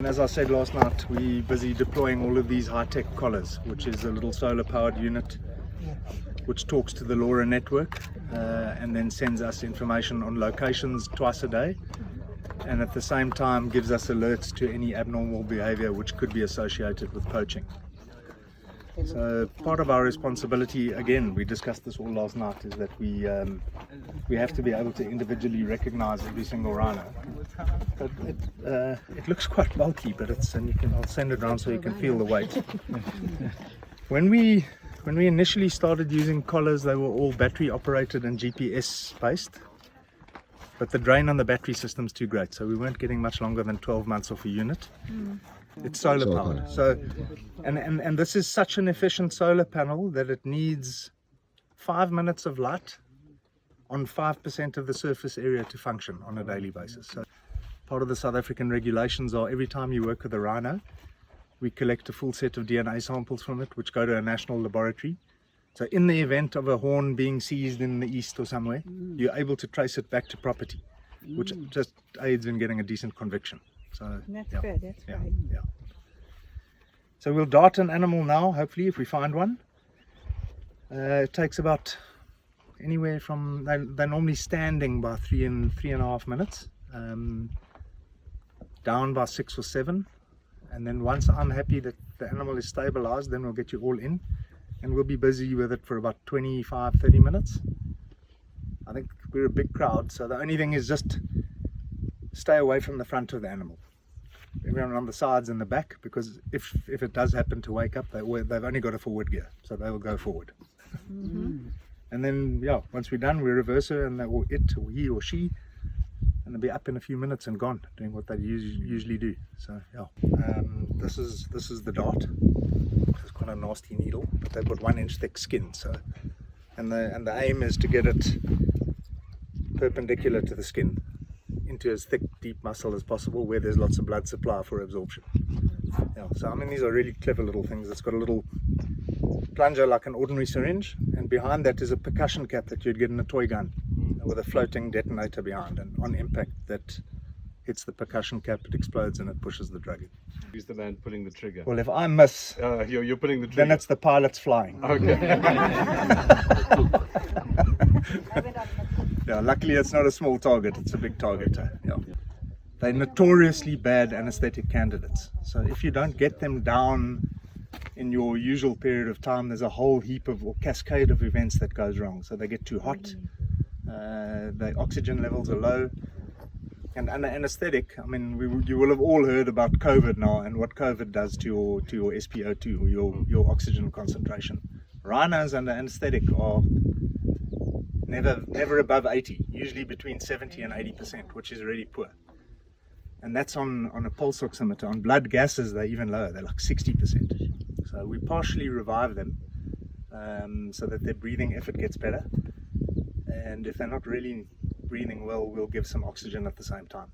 And as I said last night, we're busy deploying all of these high-tech collars, which is a little solar-powered unit which talks to the LoRa network and then sends us information on locations twice a day, and at the same time gives us alerts to any abnormal behavior which could be associated with poaching. So part of our responsibility, again, we discussed this all last night, is that we have to be able to individually recognize every single rhino. But it looks quite bulky, but I'll send it around so you can feel the weight. When we initially started using collars, they were all battery operated and GPS based, but the drain on the battery system's too great, so we weren't getting much longer than 12 months off a unit. It's solar powered. So, and this is such an efficient solar panel that it needs 5 minutes of light on 5% of the surface area to function on a daily basis. So part of the South African regulations are every time you work with a rhino, we collect a full set of DNA samples from it, which go to a national laboratory. So in the event of a horn being seized in the east or somewhere, you're able to trace it back to property, which just aids in getting a decent conviction. So That's good, that's right. yeah. So we'll dart an animal now, hopefully, if we find one. It takes about anywhere from, they're normally standing by 3.5 minutes, down by 6 or 7. And then once I'm happy that the animal is stabilized, then we'll get you all in. And we'll be busy with it for about 25-30 minutes. I think we're a big crowd, so the only thing is just stay away from the front of the animal. Everyone on the sides and the back, because if it does happen to wake up, they've only got a forward gear, so they will go forward. And then, yeah, once we're done, we reverse her, and or it, or he, or she, and they'll be up in a few minutes and gone, doing what they usually do. So, yeah, this is the dart. It's quite a nasty needle, but they've got 1 inch thick skin. So, and the aim is to get it perpendicular to the skin, into as thick, deep muscle as possible, where there's lots of blood supply for absorption. Yeah, so I mean, these are really clever little things. It's got a little plunger like an ordinary syringe, and behind that is a percussion cap that you'd get in a toy gun, with a floating detonator behind, and on impact that hits the percussion cap, it explodes and it pushes the drug in. Who's the man pulling the trigger? Well, if I miss, you're pulling the trigger. then it's the pilots flying. Okay. Yeah, luckily it's not a small target, it's a big target. Yeah. They're notoriously bad anesthetic candidates. So if you don't get them down in your usual period of time, there's a whole heap of, or cascade of events that goes wrong. So they get too hot, the oxygen levels are low, and under anesthetic, I mean, you will have all heard about COVID now and what COVID does to your SpO2, or your oxygen concentration. Rhinos under anesthetic are never above 80, usually between 70 and 80%, which is really poor. And that's on a pulse oximeter. On blood gases, they're even lower, they're like 60%. So we partially revive them so that their breathing effort gets better. And if they're not really breathing well, we'll give some oxygen at the same time.